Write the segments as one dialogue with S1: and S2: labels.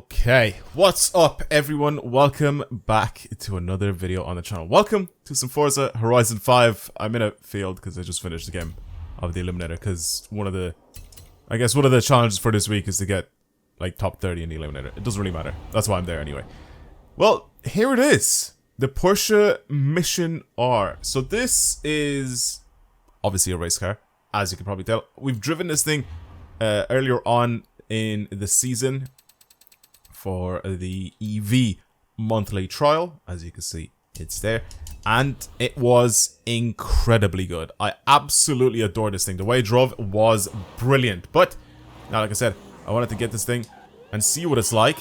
S1: Okay, what's up everyone? Welcome back to another video on the channel. Welcome to some Forza Horizon 5. I'm in a field because I just finished the game of the Eliminator because one of the challenges for this week is to get like top 30 in the Eliminator. It doesn't really matter. That's why I'm there anyway. Well, here it is. The Porsche Mission R. So this is obviously a race car, as you can probably tell. We've driven this thing earlier on in the season for the EV monthly trial. As you can see, it's there, and it was incredibly good. I absolutely adore this thing. The way it drove was brilliant. But now, like I said, I wanted to get this thing and see what it's like.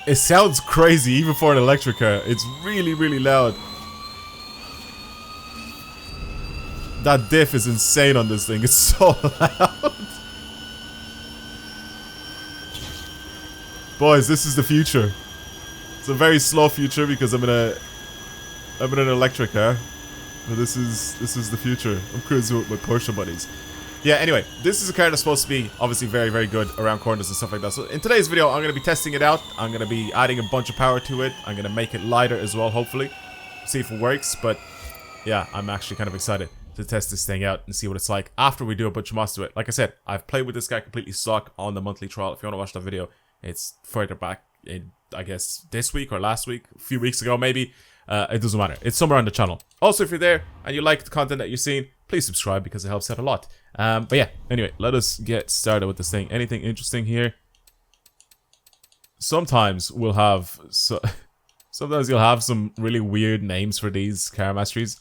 S1: It sounds crazy even for an electric car. It's really, really loud. That diff is insane on this thing. It's so loud. Boys, this is the future. It's a very slow future because I'm in an electric car. But this is the future. I'm cruising with my Porsche buddies. Yeah, anyway, this is a car that's supposed to be obviously very, very good around corners and stuff like that. So in today's video, I'm going to be testing it out. I'm going to be adding a bunch of power to it. I'm going to make it lighter as well, hopefully. See if it works. But yeah, I'm actually kind of excited to test this thing out and see what it's like after we do a bunch of mods to it. Like I said, I've played with this guy completely stock on the monthly trial. If you want to watch that video, it's further back in, I guess, this week or last week, a few weeks ago maybe. It doesn't matter. It's somewhere on the channel. Also, if you're there and you like the content that you're seeing, please subscribe because it helps out a lot. But yeah, anyway, let us get started with this thing. Anything interesting here? Sometimes we'll have sometimes you'll have some really weird names for these car masteries,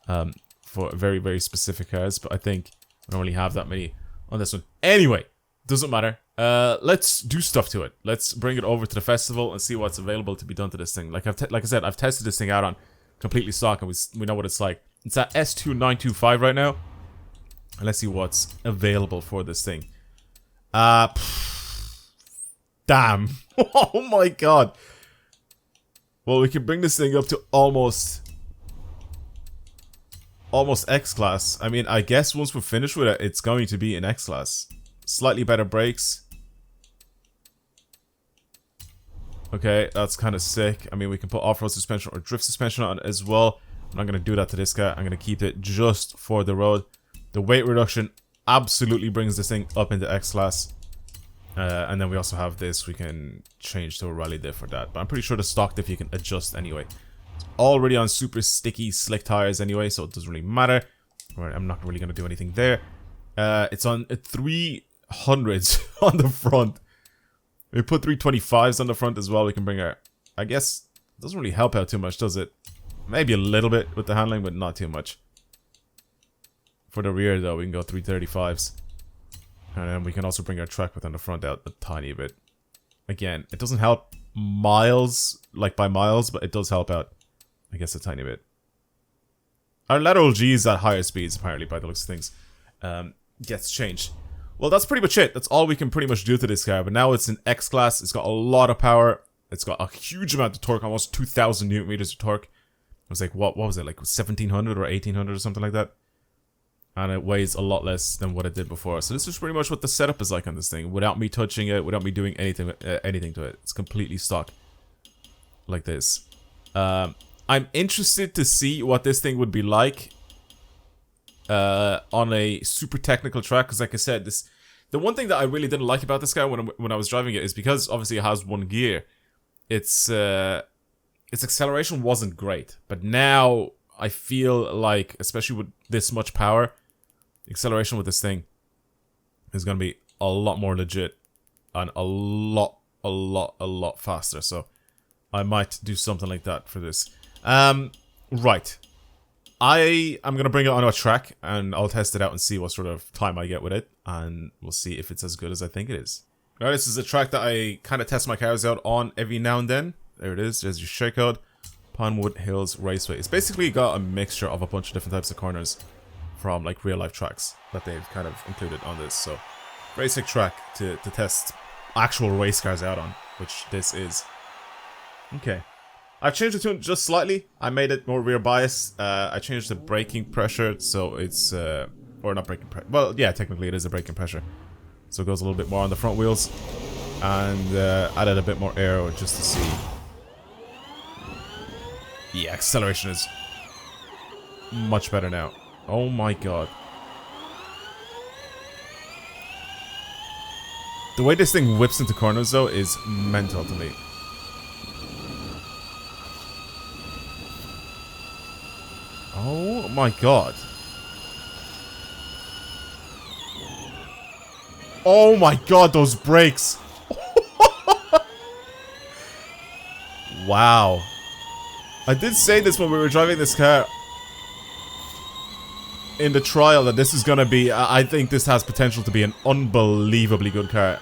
S1: for very, very specific cars. But I think I don't really have that many on this one. Anyway, doesn't matter. Let's do stuff to it. Let's bring it over to the festival and see what's available to be done to this thing. Like I said, I've tested this thing out on completely stock, and we know what it's like. It's at S2925 right now. And let's see what's available for this thing. Damn. Oh my god. Well, we can bring this thing up to almost X-Class. I mean, I guess once we're finished with it, it's going to be an X-Class. Slightly better brakes. Okay, that's kind of sick. I mean, we can put off-road suspension or drift suspension on it as well. I'm not going to do that to this guy. I'm going to keep it just for the road. The weight reduction absolutely brings this thing up into X-Class. And then we also have this. We can change to a rally diff for that. But I'm pretty sure the stock diff you can adjust anyway. It's already on super sticky, slick tires anyway, so it doesn't really matter. Right, I'm not really going to do anything there. It's on 300s on the front. We put 325s on the front as well. We can bring our... I guess it doesn't really help out too much, does it? Maybe a little bit with the handling, but not too much. For the rear, though, we can go 335s. And then we can also bring our track width on the front out a tiny bit. Again, it doesn't help miles, like by miles, but it does help out, I guess, a tiny bit. Our lateral G's at higher speeds, apparently, by the looks of things, gets changed. Well, that's pretty much it. That's all we can pretty much do to this car. But now it's an X-Class. It's got a lot of power. It's got a huge amount of torque, almost 2,000 Newton meters of torque. It was like, what was it? Like 1,700 or 1,800 or something like that. And it weighs a lot less than what it did before. So this is pretty much what the setup is like on this thing. Without me touching it, without me doing anything to it. It's completely stock. Like this. I'm interested to see what this thing would be like on a super technical track. Because like I said, the one thing that I really didn't like about this guy when I was driving it is because obviously it has one gear. Its acceleration wasn't great. But now I feel like, especially with this much power, acceleration with this thing is going to be a lot more legit and a lot faster. So I might do something like that for this. Right. I'm going to bring it onto a track and I'll test it out and see what sort of time I get with it. And we'll see if it's as good as I think it is. All right, this is a track that I kind of test my cars out on every now and then. There it is. There's your share code. Pinewood Hills Raceway. It's basically got a mixture of a bunch of different types of corners from like real life tracks that they've kind of included on this. So very sick track to test actual race cars out on, which this is. Okay. I've changed the tune just slightly. I made it more rear bias. I changed the braking pressure so it's or not braking pressure. Well, yeah, technically it is a braking pressure. So it goes a little bit more on the front wheels. and added a bit more aero just to see. Yeah, acceleration is much better now. Oh my god. The way this thing whips into corners though is mental to me. Oh my god. Oh my god, those brakes. Wow. I did say this when we were driving this car in the trial, that this is gonna be, I think this has potential to be an unbelievably good car.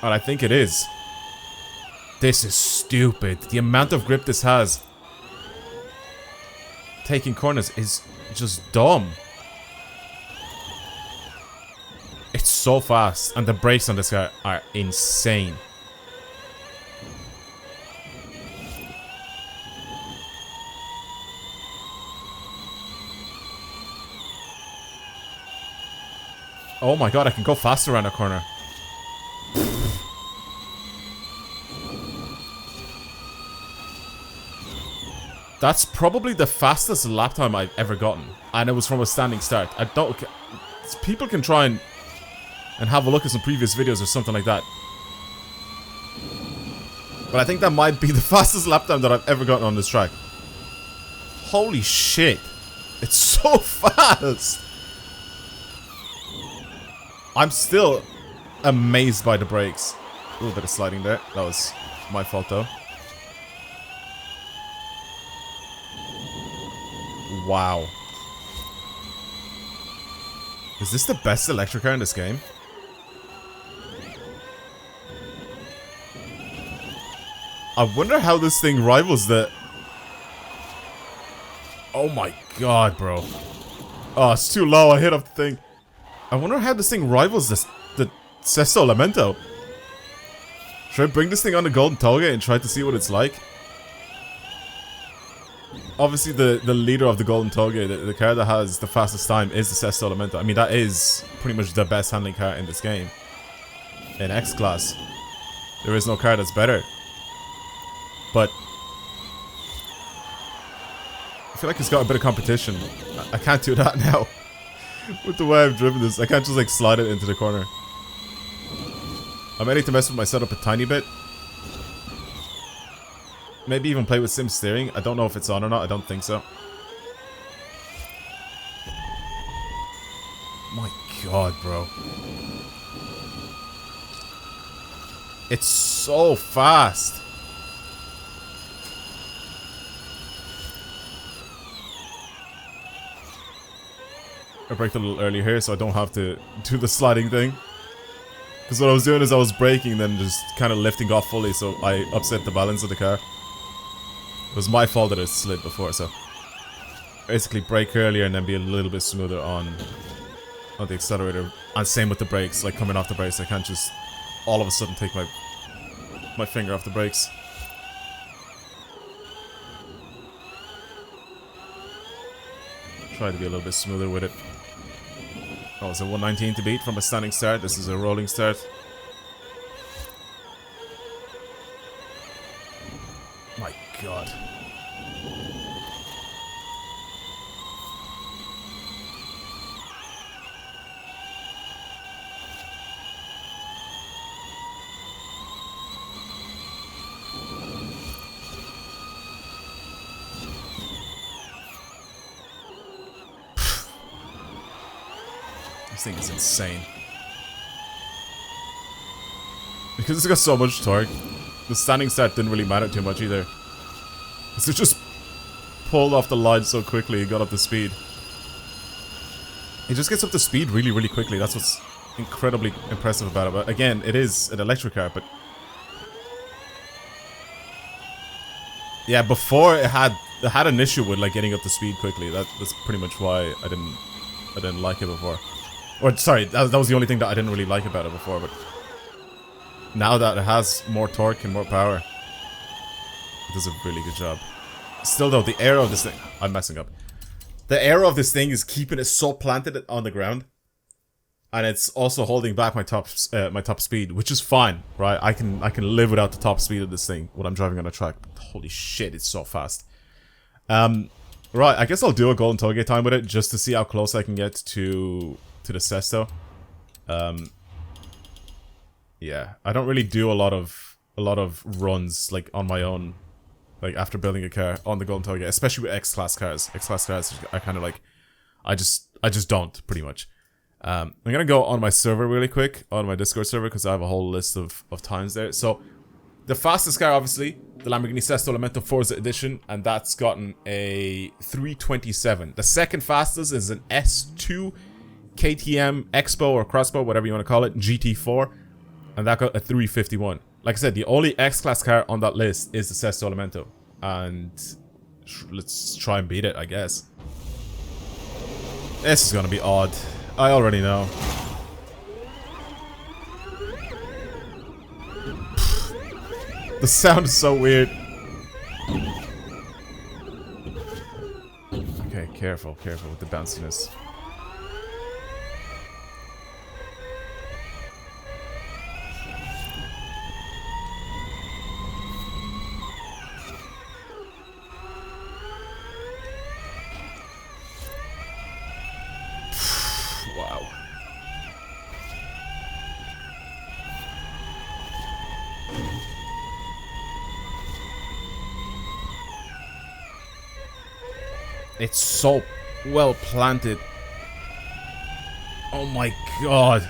S1: And I think it is. This is stupid. The amount of grip this has taking corners is just dumb. It's so fast, and the brakes on this car are insane. Oh my god, I can go faster around a corner. That's probably the fastest lap time I've ever gotten. And it was from a standing start. I don't... People can try and have a look at some previous videos or something like that. But I think that might be the fastest lap time that I've ever gotten on this track. Holy shit. It's so fast. I'm still amazed by the brakes. A little bit of sliding there. That was my fault though. Wow. Is this the best electric car in this game? I wonder how this thing rivals the... Oh my god, bro. Oh, it's too low. I hit off the thing. I wonder how this thing rivals the Sesto Lamento. Should I bring this thing on the Golden Toga and try to see what it's like? Obviously, the leader of the Golden Toga, the car that has the fastest time, is the Sesto Lamento. I mean, that is pretty much the best handling car in this game. In X-Class. There is no car that's better. But I feel like it's got a bit of competition. I can't do that now. With the way I've driven this, I can't just like slide it into the corner. I may need to mess with my setup a tiny bit. Maybe even play with sim steering. I don't know if it's on or not. I don't think so. My god, bro. It's so fast. I braked a little early here so I don't have to do the sliding thing. Because what I was doing is I was braking then just kind of lifting off fully, so I upset the balance of the car. It was my fault that it slid before, so basically brake earlier and then be a little bit smoother on the accelerator. And same with the brakes, like coming off the brakes, I can't just all of a sudden take my finger off the brakes. Try to be a little bit smoother with it. Oh, it's a 119 to beat from a standing start. This is a rolling start. My god. This thing is insane. Because it's got so much torque, the standing start didn't really matter too much either. Because it just pulled off the line so quickly and got up to speed. It just gets up to speed really, really quickly. That's what's incredibly impressive about it. But again, it is an electric car, but... Yeah, before it had an issue with like getting up to speed quickly. That's pretty much why I didn't like it before. Or, sorry, that was the only thing that I didn't really like about it before, but... Now that it has more torque and more power, it does a really good job. Still though, the aero of this thing... I'm messing up. The aero of this thing is keeping it so planted on the ground. And it's also holding back my top speed, which is fine, right? I can live without the top speed of this thing when I'm driving on a track. Holy shit, it's so fast. Right, I guess I'll do a golden tollgate time with it just to see how close I can get to the Sesto. Yeah, I don't really do a lot of runs like on my own, like after building a car on the golden tollgate, especially with X-Class cars. X-Class cars, I kind of like, I just don't pretty much. I'm gonna go on my server really quick, on my Discord server, because I have a whole list of times there. So, the fastest car, obviously, the Lamborghini Sesto Elemento Forza Edition, and that's gotten a 327. The second fastest is an S2 KTM Expo or Crossbow, whatever you want to call it, GT4, and that got a 351. Like I said, the only X-Class car on that list is the Sesto Elemento, and let's try and beat it, I guess. This is gonna be odd. I already know. The sound is so weird. Okay, careful with the bounciness. Wow. It's so well planted. Oh my god.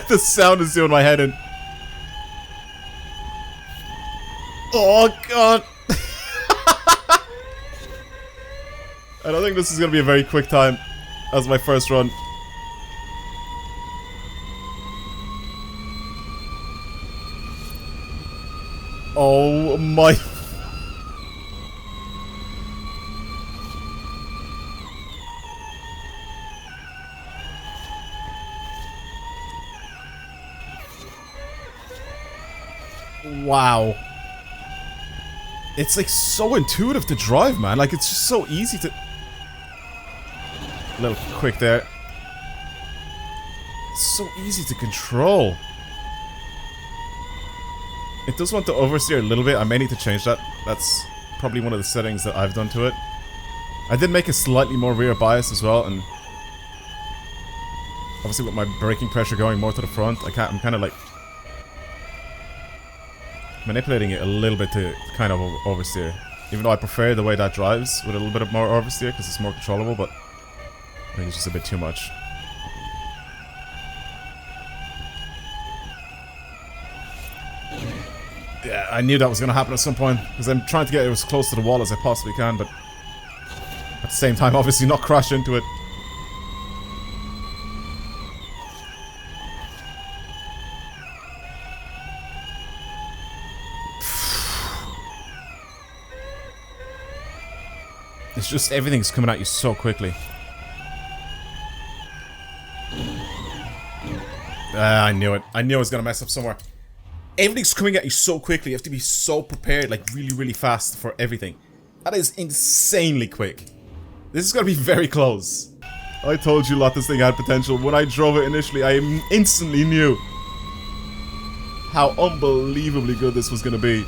S1: The sound is doing my head in. Oh god. I don't think this is gonna be a very quick time as my first run. Oh my. Wow. It's like so intuitive to drive, man. Like it's just so easy to... A little quick there. It's so easy to control. It does want to oversteer a little bit. I may need to change that. That's probably one of the settings that I've done to it. I did make a slightly more rear bias as well, and obviously with my braking pressure going more to the front, I'm kind of like manipulating it a little bit to kind of oversteer. Even though I prefer the way that drives with a little bit of more oversteer because it's more controllable, but I think it's just a bit too much. Yeah, I knew that was going to happen at some point, because I'm trying to get it as close to the wall as I possibly can, but at the same time, obviously not crash into it. It's just everything's coming at you so quickly. I knew it. I knew I was going to mess up somewhere. Everything's coming at you so quickly, you have to be so prepared, like really, really fast for everything. That is insanely quick. This is gonna be very close. I told you lot this thing had potential. When I drove it initially, I instantly knew how unbelievably good this was gonna be.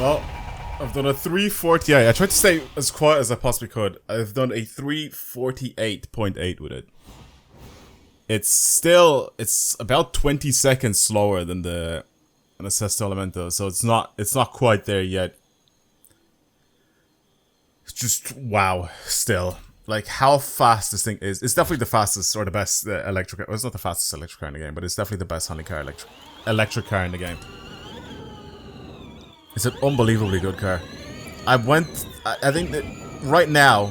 S1: Well, I've done a 348. I tried to stay as quiet as I possibly could. I've done a 348.8 with it. It's about 20 seconds slower than the Sesto Elemento, so it's not quite there yet. It's just wow, still. Like how fast this thing is. It's definitely the fastest or the best electric car. Well, it's not the fastest electric car in the game, but it's definitely the best handling car electric car in the game. It's an unbelievably good car. I think that right now,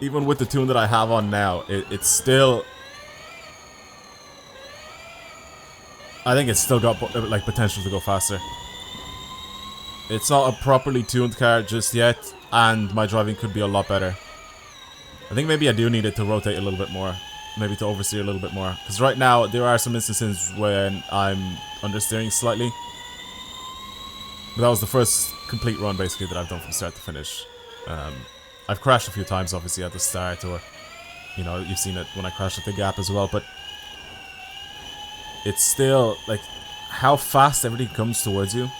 S1: even with the tune that I have on now, it's still... I think it's still got like potential to go faster. It's not a properly tuned car just yet, and my driving could be a lot better. I think maybe I do need it to rotate a little bit more. Maybe to oversteer a little bit more. Because right now, there are some instances when I'm understeering slightly. But that was the first complete run, basically, that I've done from start to finish. I've crashed a few times, obviously, at the start, or... You know, you've seen it when I crashed at the gap as well, but... It's still, like, how fast everything comes towards you.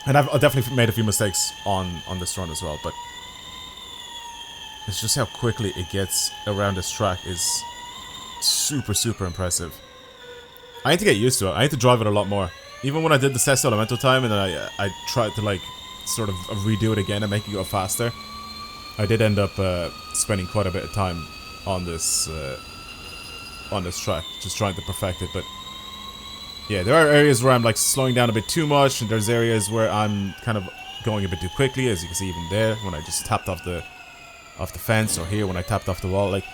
S1: And I've definitely made a few mistakes on this run as well, but... It's just how quickly it gets around this track is super, super impressive. I need to get used to it. I need to drive it a lot more. Even when I did the Sesto Elemento time and then I tried to like sort of redo it again and make it go faster, I did end up spending quite a bit of time on this track, just trying to perfect it. But yeah, there are areas where I'm like slowing down a bit too much, and there's areas where I'm kind of going a bit too quickly, as you can see even there when I just tapped off the fence, or here when I tapped off the wall. Like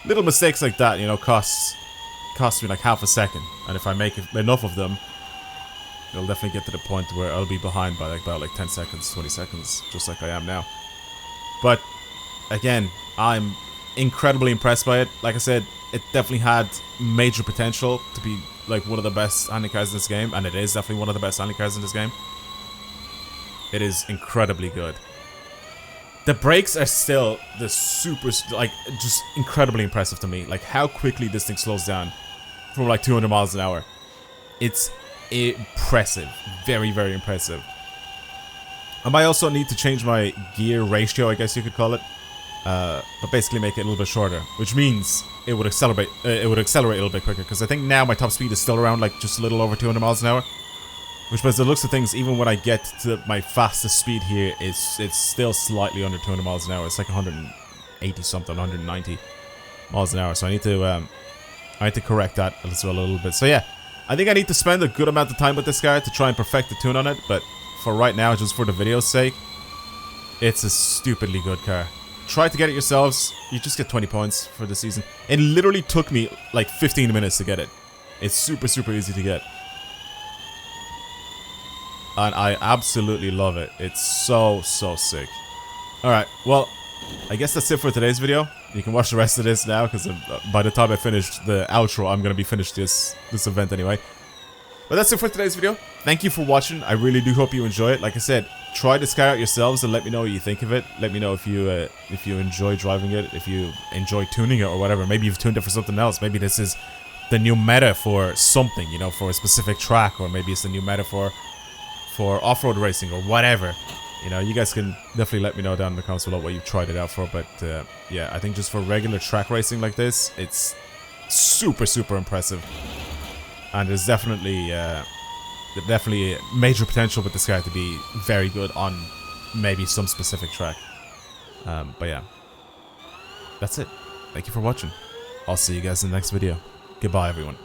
S1: little mistakes like that, you know, cost me like half a second, and if I make enough of them, it'll definitely get to the point where I'll be behind by like about like 10 seconds, 20 seconds, just like I am now. But again, I'm incredibly impressed by it. Like I said, it definitely had major potential to be like one of the best handling cars in this game, and it is definitely one of the best handling cars in this game. It is incredibly good. The brakes are still the super, like, just incredibly impressive to me. Like how quickly this thing slows down from like 200 miles an hour. It's impressive. Very, very impressive. I might also need to change my gear ratio, I guess you could call it. But basically make it a little bit shorter, which means it would accelerate a little bit quicker, because I think now my top speed is still around like just a little over 200 miles an hour. Which, by the looks of things, even when I get to my fastest speed here, it's still slightly under 200 miles an hour. It's like 180 something, 190 miles an hour. So I need to correct that as well a little bit. So yeah, I think I need to spend a good amount of time with this car to try and perfect the tune on it. But for right now, just for the video's sake, it's a stupidly good car. Try to get it yourselves. You just get 20 points for the season. It literally took me like 15 minutes to get it. It's super, super easy to get. And I absolutely love it. It's so, so sick. Alright, well, I guess that's it for today's video. You can watch the rest of this now, because by the time I finish the outro, I'm going to be finished this event anyway. But that's it for today's video. Thank you for watching. I really do hope you enjoy it. Like I said, try this car out yourselves and let me know what you think of it. Let me know if you enjoy driving it, if you enjoy tuning it or whatever. Maybe you've tuned it for something else. Maybe this is the new meta for something, you know, for a specific track, or maybe it's the new meta for off-road racing or whatever. You know, you guys can definitely let me know down in the comments below what you've tried it out for. But yeah, I think just for regular track racing like this, it's super, super impressive. And there's definitely major potential with this guy to be very good on maybe some specific track. But yeah, that's it. Thank you for watching. I'll see you guys in the next video. Goodbye, everyone.